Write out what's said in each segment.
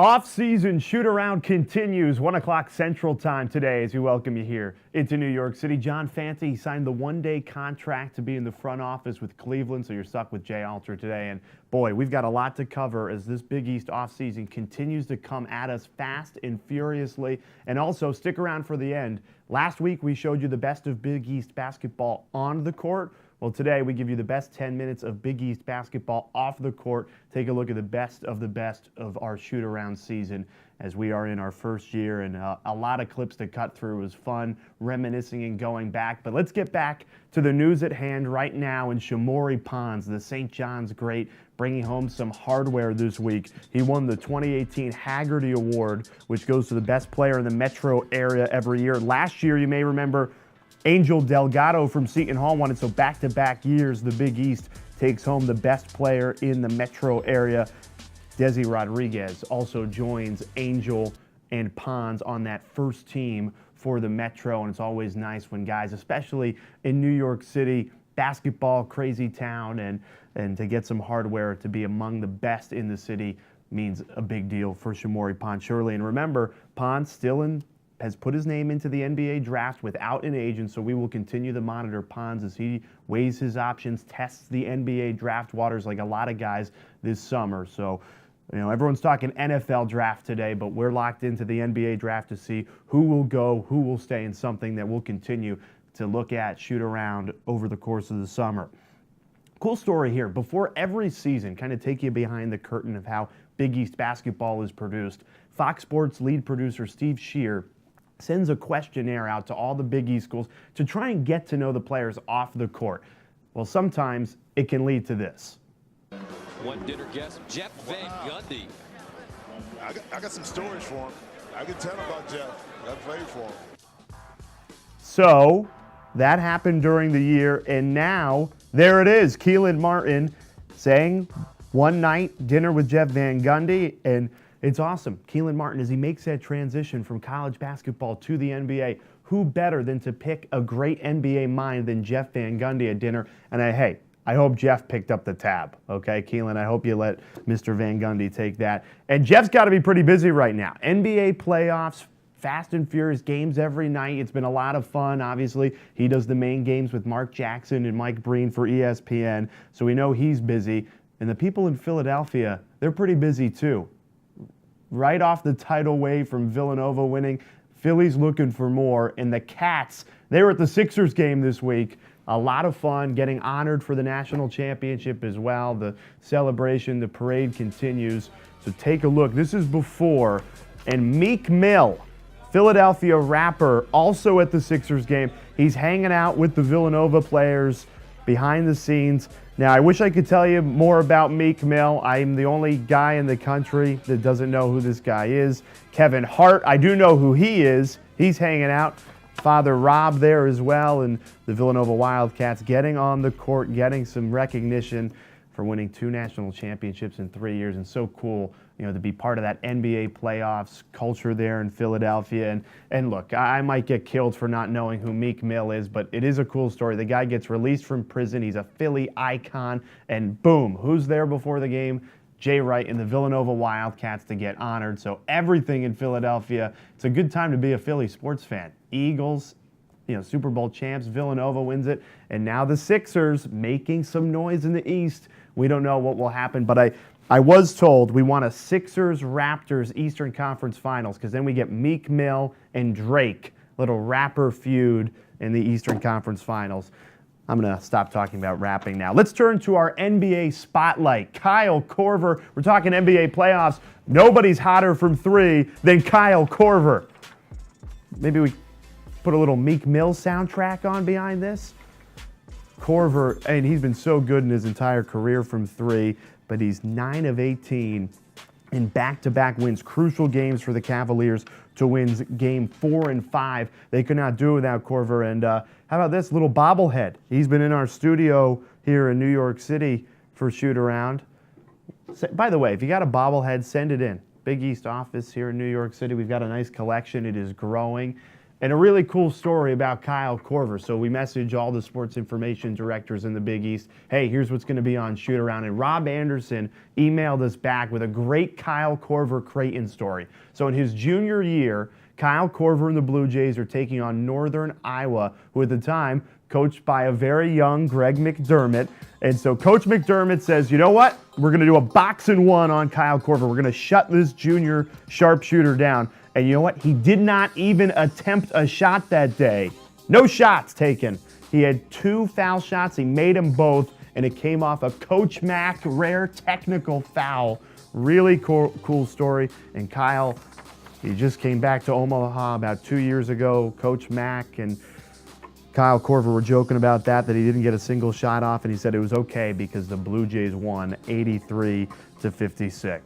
Off-season shoot-around continues, 1 o'clock Central Time today as we welcome you here into New York City. John Fante signed the one-day contract to be in the front office with Cleveland, so you're stuck with Jay Alter today. And boy, we've got a lot to cover as this Big East off-season continues to come at us fast and furiously. And also, stick around for the end. Last week, we showed you the best of Big East basketball on the court. Well, today we give you the best 10 minutes of Big East basketball off the court. Take a look at the best of our shoot-around season as we are in our first year, and a lot of clips to cut through. It was fun, reminiscing and going back. But let's get back to the news at hand right now. In Shamorie Ponds, the St. John's great, bringing home some hardware this week. He won the 2018 Haggerty Award, which goes to the best player in the metro area every year. Last year, you may remember, Angel Delgado from Seton Hall won it, so back-to-back years, the Big East takes home the best player in the metro area. Desi Rodriguez also joins Angel and Ponds on that first team for the metro, and it's always nice when guys, especially in New York City, basketball, crazy town, and to get some hardware to be among the best in the city means a big deal for Shamorie Ponds, surely. And remember, Ponds has put his name into the NBA draft without an agent, so we will continue to monitor Ponds as he weighs his options, tests the NBA draft waters like a lot of guys this summer. So, everyone's talking NFL draft today, but we're locked into the NBA draft to see who will go, who will stay, and something that we'll continue to look at, shoot around over the course of the summer. Cool story here. Before every season, kind of take you behind the curtain of how Big East basketball is produced, Fox Sports lead producer Steve Shear sends a questionnaire out to all the Big East schools to try and get to know the players off the court. Well, sometimes it can lead to this. One dinner guest, Jeff Van Gundy. I got some stories for him. I can tell about Jeff. I played for him. So that happened during the year, and now there it is. Keelan Martin saying one night dinner with Jeff Van Gundy, and it's awesome. Keelan Martin, as he makes that transition from college basketball to the NBA, who better than to pick a great NBA mind than Jeff Van Gundy at dinner? And I hope Jeff picked up the tab, okay? Keelan, I hope you let Mr. Van Gundy take that. And Jeff's got to be pretty busy right now. NBA playoffs, fast and furious games every night. It's been a lot of fun, obviously. He does the main games with Mark Jackson and Mike Breen for ESPN, so we know he's busy. And the people in Philadelphia, they're pretty busy too. Right off the tidal wave from Villanova winning, Philly's looking for more. And the Cats, they were at the Sixers game this week. A lot of fun, getting honored for the national championship as well. The celebration, the parade continues. So take a look. This is before. And Meek Mill, Philadelphia rapper, also at the Sixers game. He's hanging out with the Villanova players behind the scenes. Now, I wish I could tell you more about Meek Mill. I'm the only guy in the country that doesn't know who this guy is. Kevin Hart, I do know who he is. He's hanging out. Father Rob there as well, and the Villanova Wildcats getting on the court, getting some recognition for winning 2 national championships in 3 years, and so cool, to be part of that NBA playoffs culture there in Philadelphia. And look, I might get killed for not knowing who Meek Mill is, but it is a cool story. The guy gets released from prison. He's a Philly icon, and boom, who's there before the game? Jay Wright and the Villanova Wildcats to get honored. So everything in Philadelphia, it's a good time to be a Philly sports fan. Eagles, Super Bowl champs, Villanova wins it, and now the Sixers making some noise in the East. We don't know what will happen, but I was told we want a Sixers-Raptors Eastern Conference Finals, because then we get Meek Mill and Drake, little rapper feud in the Eastern Conference Finals. I'm going to stop talking about rapping now. Let's turn to our NBA spotlight. Kyle Korver. We're talking NBA playoffs. Nobody's hotter from 3 than Kyle Korver. Maybe we put a little Meek Mill soundtrack on behind this. Korver, and he's been so good in his entire career from 3, but he's 9 of 18 in back-to-back wins, crucial games for the Cavaliers to win game 4 and 5. They could not do it without Korver. And how about this little bobblehead? He's been in our studio here in New York City for Shoot-Around. By the way, if you got a bobblehead, send it in. Big East office here in New York City. We've got a nice collection. It is growing. And a really cool story about Kyle Korver. So we message all the sports information directors in the Big East, hey, here's what's going to be on Shootaround. And Rob Anderson emailed us back with a great Kyle Korver Creighton story. So in his junior year, Kyle Korver and the Blue Jays are taking on Northern Iowa, who at the time coached by a very young Greg McDermott. And so Coach McDermott says, you know what? We're going to do a 1-on-1 on Kyle Korver. We're going to shut this junior sharpshooter down. And you know what? He did not even attempt a shot that day. No shots taken. He had 2 foul shots. He made them both, and it came off a Coach Mack rare technical foul. Really cool story. And Kyle, he just came back to Omaha about 2 years ago. Coach Mack and Kyle Korver were joking about that he didn't get a single shot off, and he said it was okay because the Blue Jays won 83-56.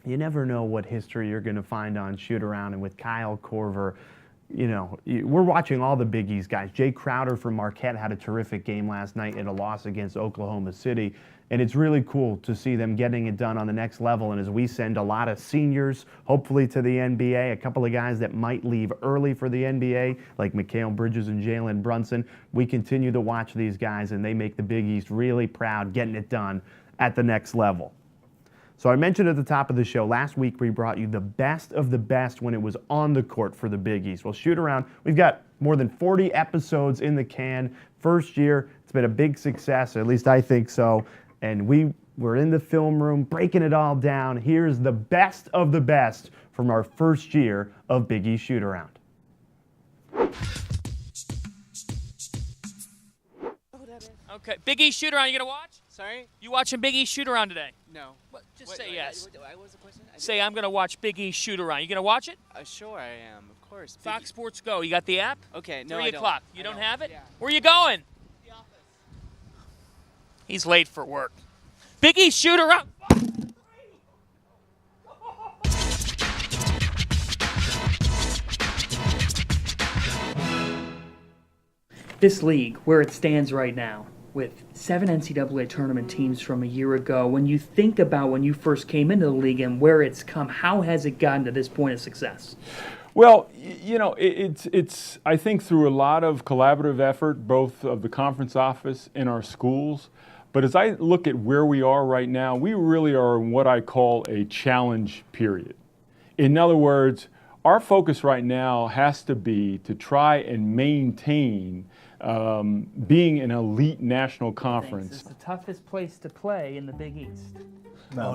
You never know what history you're going to find on Shootaround, and with Kyle Korver, you know, we're watching all the Big East guys. Jay Crowder from Marquette had a terrific game last night in a loss against Oklahoma City, and it's really cool to see them getting it done on the next level. And as we send a lot of seniors, hopefully to the NBA, a couple of guys that might leave early for the NBA, like Mikal Bridges and Jalen Brunson, we continue to watch these guys, and they make the Big East really proud, getting it done at the next level. So I mentioned at the top of the show, last week we brought you the best of the best when it was on the court for the Big East. Well, Shootaround, we've got more than 40 episodes in the can. First year, it's been a big success, or at least I think so. And we were in the film room breaking it all down. Here's the best of the best from our first year of Big East Shootaround. Okay, Big East Shootaround, you gonna watch? Sorry? You watching Big East Shootaround today? No. Just say yes. What was the question? Say I'm gonna watch Big East Shootaround. You gonna watch it? Sure I am, of course. Fox Sports Go. You got the app? Okay, no, 3 I don't. o'clock. I You don't have it? Yeah. Where you going? The office. He's late for work. Big East Shootaround. This league, where it stands right now, with 7 NCAA tournament teams from a year ago, when you think about when you first came into the league and where it's come, how has it gotten to this point of success? Well, you know, it's I think through a lot of collaborative effort, both of the conference office and our schools. But as I look at where we are right now, we really are in what I call a challenge period. In other words, our focus right now has to be to try and maintain being an elite national conference. It's the toughest place to play in the Big East. No.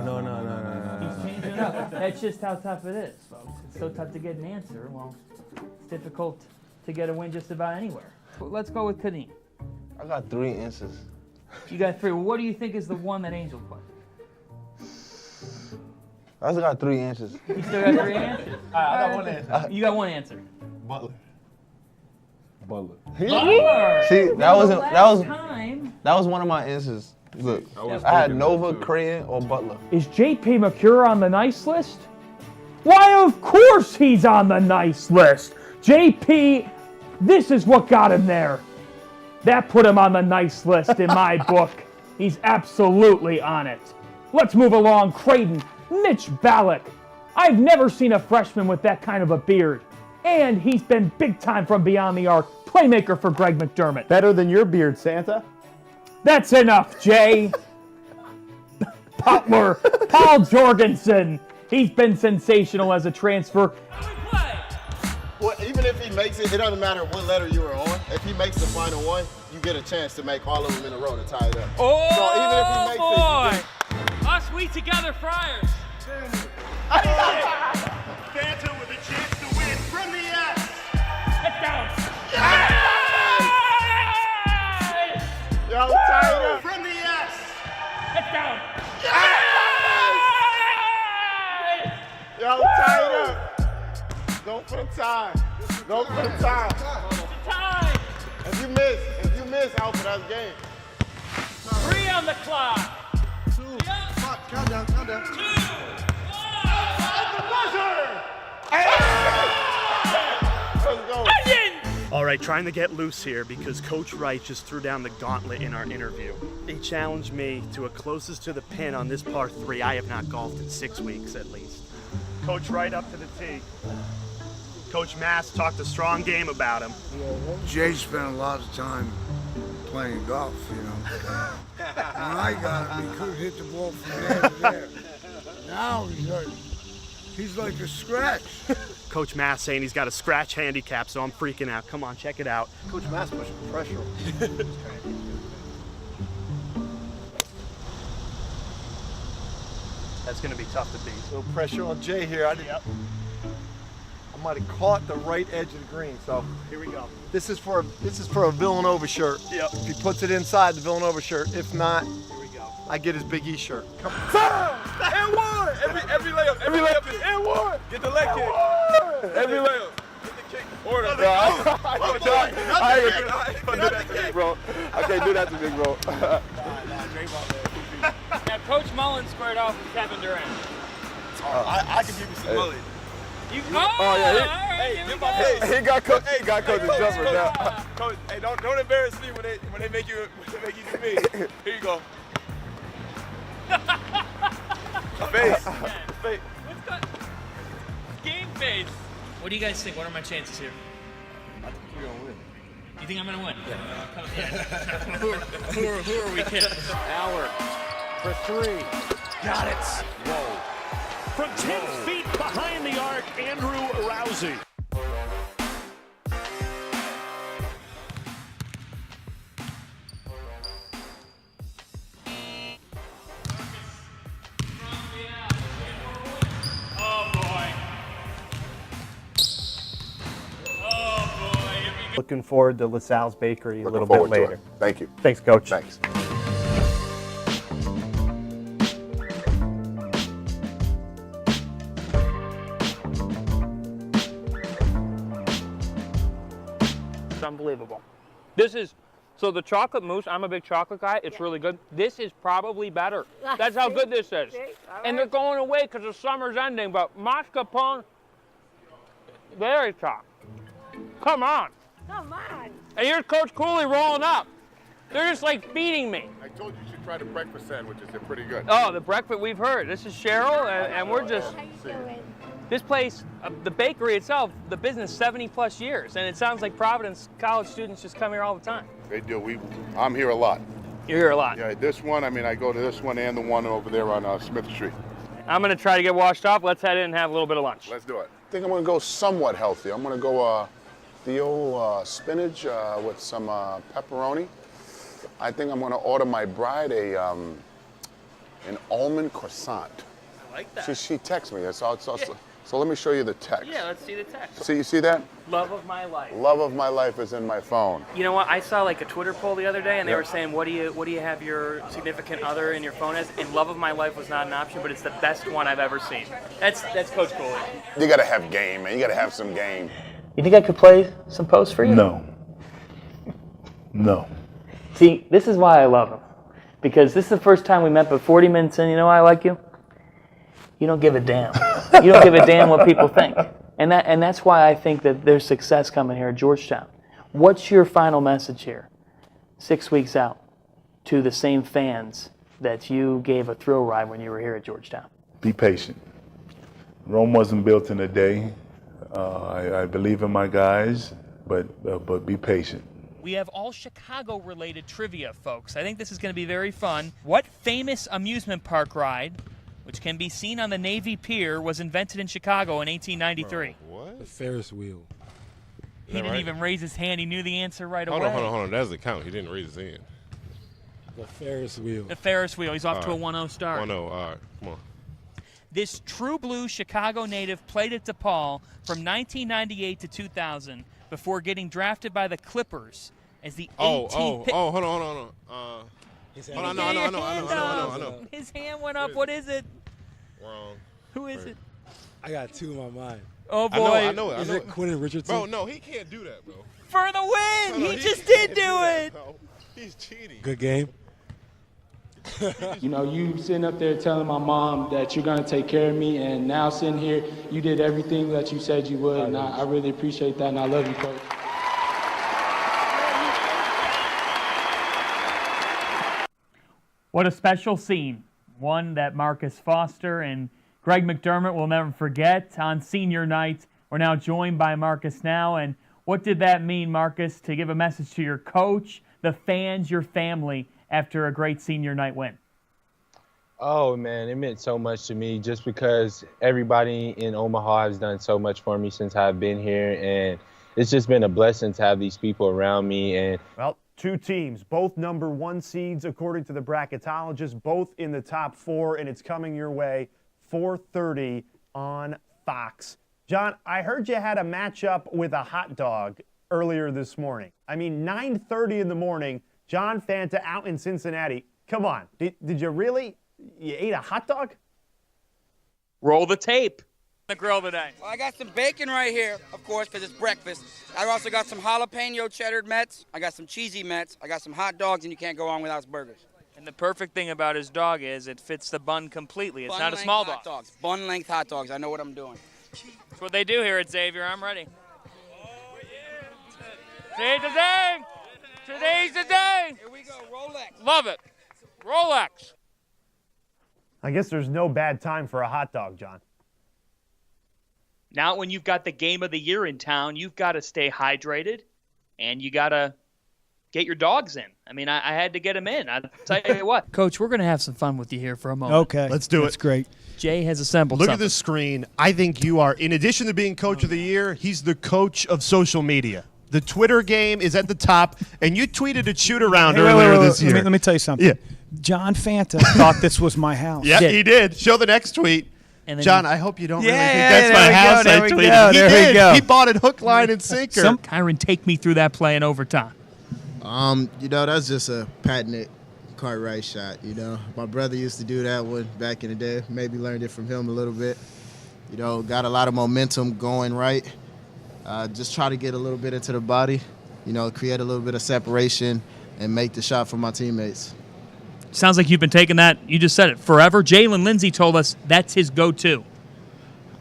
He's changing it up. That's just how tough it is, folks. It's so tough to get an answer. Well, it's difficult to get a win just about anywhere. But let's go with Kadeem. I got 3 answers. You got 3. Well, what do you think is the one that Angel put? I just got 3 answers. You still got 3 answers? I got 1 answer. You got 1 answer. Butler. Butler. See, that was one of my answers. Look, I had Nova, Creighton, or Butler. Is JP McCure on the nice list? Why, of course he's on the nice list. JP, this is what got him there. That put him on the nice list in my book. He's absolutely on it. Let's move along. Creighton, Mitch Ballack. I've never seen a freshman with that kind of a beard. And he's been big time from beyond the arc. Playmaker for Greg McDermott. Better than your beard, Santa. That's enough, Jay. Butler, Paul Jorgensen. He's been sensational as a transfer. Well, even if he makes it, it doesn't matter what letter you were on. If he makes the final one, you get a chance to make all of them in a row to tie it up. Oh, so even if he makes boy. Us, we together, Friars. Santa with a chance to win from the S. Get down. Yes! Yo, tie it up. From the S. Get down. Yes! Yo, tie it up. Go for the tie. Go for the tie. Time. If you miss, out for that game. 3 on the clock. 2. Count down. 2. 1. At the buzzer. Let's go. All right, trying to get loose here because Coach Wright just threw down the gauntlet in our interview. He challenged me to a closest to the pin on this par 3. I have not golfed in 6 weeks at least. Coach Wright up to the tee. Coach Mass talked a strong game about him. Jay spent a lot of time playing golf, you know. When I got him, he could hit the ball from there to there. Now he's like a scratch. Coach Mass saying he's got a scratch handicap, so I'm freaking out. Come on, check it out. Coach Mass pushing pressure on. That's going to be tough to beat. A little pressure on Jay here. I might have caught the right edge of the green. So here we go. This is for a Villanova shirt. Yep. If he puts it inside the Villanova shirt, if not, Here we go. I get his Big E shirt. Come on. And one. Every layup is and one. Get the leg kick. Every layup. Get the kick. Order. I can't do that to Big Bro. I can't do that to Big Bro. Now, Coach Mullen squared off with Kevin Durant. I can give you some money. You He got coach the jumper now. Coach, hey, don't embarrass me when they make you do me. Here you go. Face. What's that? Game face. What do you guys think? What are my chances here? I think you're gonna win. You think I'm gonna win? Yeah. who are we kidding? Aller for three. Got it. Whoa. From 10 feet behind the arc, Andrew Rousey. Looking forward to LaSalle's Bakery a little bit later. Thank you. Thanks, Coach. Thanks. It's unbelievable. This is, so the chocolate mousse, I'm a big chocolate guy. It's really good. This is probably better. That's how good this is. And they're going away because the summer's ending, but mascarpone, very top. Come on. Come on. And here's Coach Cooley rolling up. They're just like feeding me. I told you should try the breakfast sandwiches. They're pretty good. Oh, the breakfast we've heard. This is Cheryl, and we're just, How you doing? this place, the bakery itself, the business 70 plus years. And it sounds like Providence college students just come here all the time. They do. I'm here a lot. You're here a lot. Yeah, this one, I go to this one and the one over there on Smith Street. I'm gonna try to get washed off. Let's head in and have a little bit of lunch. Let's do it. I think I'm gonna go somewhat healthy. I'm gonna go the old spinach with some pepperoni. I think I'm gonna order my bride an almond croissant. I like that. She texted me. So let me show you the text. Yeah, let's see the text. See, you see that? Love of my life. Love of my life is in my phone. You know what? I saw like a Twitter poll the other day, and they were saying, "What do you have your significant other in your phone as?" And love of my life was not an option, but it's the best one I've ever seen. That's Coach Cooley. You gotta have game, man. You gotta have some game. You think I could play some posts for you? No. No. See, this is why I love him, because this is the first time we met. But 40 minutes in, you know why I like you? You don't give a damn. You don't give a damn what people think. And that's why I think that there's success coming here at Georgetown. What's your final message here, 6 weeks out, to the same fans that you gave a thrill ride when you were here at Georgetown? Be patient. Rome wasn't built in a day. I believe in my guys, but be patient. We have all Chicago-related trivia, folks. I think this is going to be very fun. What famous amusement park ride, which can be seen on the Navy Pier, was invented in Chicago in 1893? What? The Ferris wheel. He didn't even raise his hand. He knew the answer right away. Hold on. That doesn't count. He didn't raise his hand. The Ferris wheel. The Ferris wheel. He's off to a 1-0 start. 1-0. All right. Come on. This true blue Chicago native played at DePaul from 1998 to 2000 before getting drafted by the Clippers as the 18th pick. Hold on. I know. His hand went up. What is it? Wrong. Who is it? I got two in my mind. Oh, boy. I know it. Is it Quentin Richardson? Bro, no, he can't do that, bro. For the win! He just did do it! No, he's cheating. Good game. You know, you sitting up there telling my mom that you're going to take care of me, and now sitting here, you did everything that you said you would, and I really appreciate that, and I love you, Coach. What a special scene. One that Marcus Foster and Greg McDermott will never forget on senior night We're now joined by Marcus now. And what did that mean, Marcus, to give a message to your coach, the fans, your family after a great senior night win? Oh, man, it meant so much to me just because everybody in Omaha has done so much for me since I've been here. And it's just been a blessing to have these people around me. And Well, two teams, both number 1 seeds according to the bracketologists, both in the top 4, and it's coming your way 4:30 on Fox. John, I heard you had a matchup with a hot dog earlier this morning. I mean, 9:30 in the morning, John Fanta out in Cincinnati. Come on, did you really? You ate a hot dog? Roll the tape. The grill today. Well, I got some bacon right here, of course, because it's breakfast. I also got some jalapeno cheddar Mets. I got some cheesy Mets. I got some hot dogs, and you can't go on without burgers. And the perfect thing about his dog is it fits the bun completely. It's not a small dog. Dogs. Bun-length hot dogs. I know what I'm doing. That's what they do here at Xavier. I'm ready. Today's the day. Today's the day. Here we go. Rolex. Love it. Rolex. I guess there's no bad time for a hot dog, John. Now when you've got the game of the year in town, you've got to stay hydrated, and you got to get your dogs in. I mean, I had to get them in. I'll tell you what. Coach, we're going to have some fun with you here for a moment. Okay. Let's do it. That's great. Jay has assembled Look something. at the screen. I think you are, in addition to being Coach of the Year, he's the coach of social media. The Twitter game is at the top, and you tweeted at Shootaround earlier this year. Let me tell you something. Yeah. John Fanta thought this was my house. Yeah, he did. Show the next tweet. And then John, I hope you don't really think there that's my we house. go, there I we tweeted. go, He there we did. go. He bought it hook, line, and sinker. Kyron, take me through that play in overtime. That's just a patented Cartwright shot, My brother used to do that one back in the day. Maybe learned it from him a little bit. Got a lot of momentum going right. Just try to get a little bit into the body, create a little bit of separation and make the shot for my teammates. Sounds like you've been taking that, you just said it, forever. Jalen Lindsey told us that's his go-to.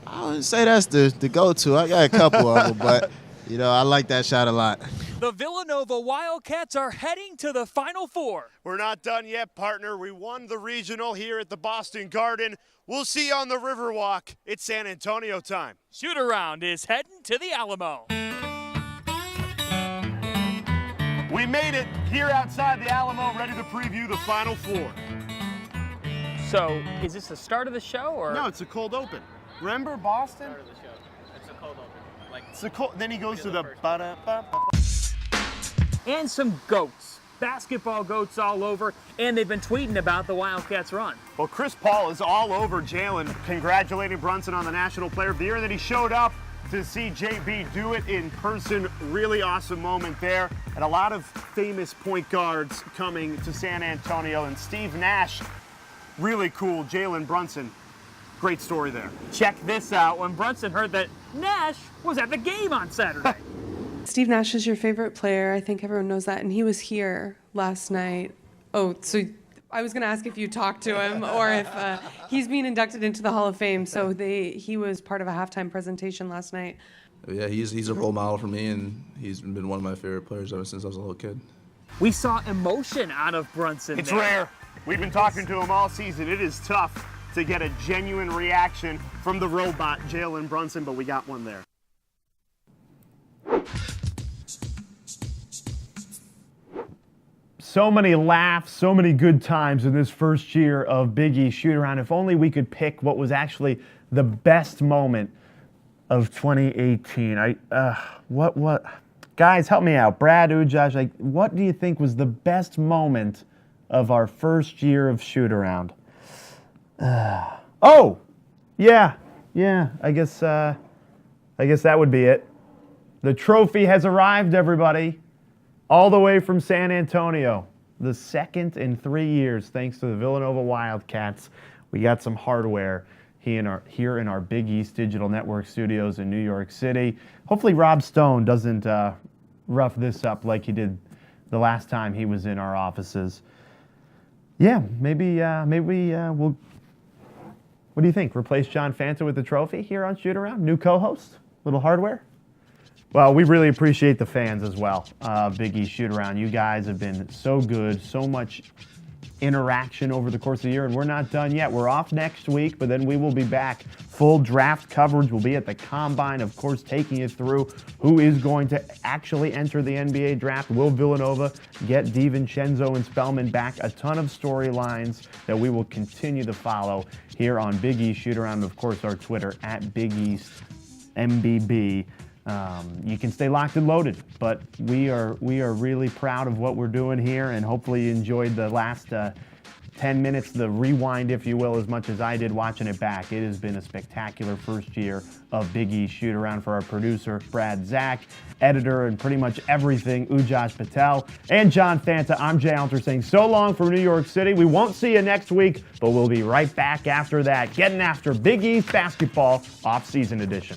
I wouldn't say that's the go-to. I got a couple of them, but, I like that shot a lot. The Villanova Wildcats are heading to the Final Four. We're not done yet, partner. We won the regional here at the Boston Garden. We'll see you on the Riverwalk. It's San Antonio time. Shootaround is heading to the Alamo. We made it here outside the Alamo, ready to preview the Final Four. So, is this the start of the show, or? No, it's a cold open. Remember Boston? Start of the show. It's a cold open. Like, It's a cold. Then he goes to the ba-da-ba-ba. and some goats. Basketball goats all over, and they've been tweeting about the Wildcats run. Well, Chris Paul is all over Jalen, congratulating Brunson on the National Player of the Year, and then he showed up to see JB do it in person. Really awesome moment there. And a lot of famous point guards coming to San Antonio. And Steve Nash, really cool. Jalen Brunson, great story there. Check this out. When Brunson heard that Nash was at the game on Saturday. Steve Nash is your favorite player. I think everyone knows that. And he was here last night. Oh, so I was going to ask if you talked to him or if he's being inducted into the Hall of Fame. So he was part of a halftime presentation last night. Yeah, he's a role model for me, and he's been one of my favorite players ever since I was a little kid. We saw emotion out of Brunson. It's there. rare. We've been talking to him all season. It is tough to get a genuine reaction from the robot, Jalen Brunson, but we got one there. So many laughs, so many good times in this first year of Big East Shootaround. If only we could pick what was actually the best moment of 2018. What? Guys, help me out. Brad, Ujaj, what do you think was the best moment of our first year of Shootaround? Yeah. I guess that would be it. The trophy has arrived, everybody. All the way from San Antonio. The second in 3 years, thanks to the Villanova Wildcats. We got some hardware here in our Big East Digital Network studios in New York City. Hopefully Rob Stone doesn't rough this up like he did the last time he was in our offices. Yeah, maybe we'll... What do you think? Replace John Fanta with the trophy here on Shootaround? New co-host? Little hardware? Well, we really appreciate the fans as well. Big East Shootaround. You guys have been so good, so much interaction over the course of the year, and we're not done yet. We're off next week, but then we will be back. Full draft coverage will be at the Combine, of course, taking you through who is going to actually enter the NBA draft. Will Villanova get DiVincenzo and Spellman back? A ton of storylines that we will continue to follow here on Big East Shootaround, and of course our Twitter at Big East MBB. You can stay locked and loaded, but we are really proud of what we're doing here, and hopefully you enjoyed the last 10 minutes, the rewind, if you will, as much as I did watching it back. It has been a spectacular first year of Big East Shootaround. For our producer, Brad Zach, editor, and pretty much everything, Ujas Patel, and John Fanta, I'm Jay Alter saying so long from New York City. We won't see you next week, but we'll be right back after that, getting after Big East basketball off-season edition.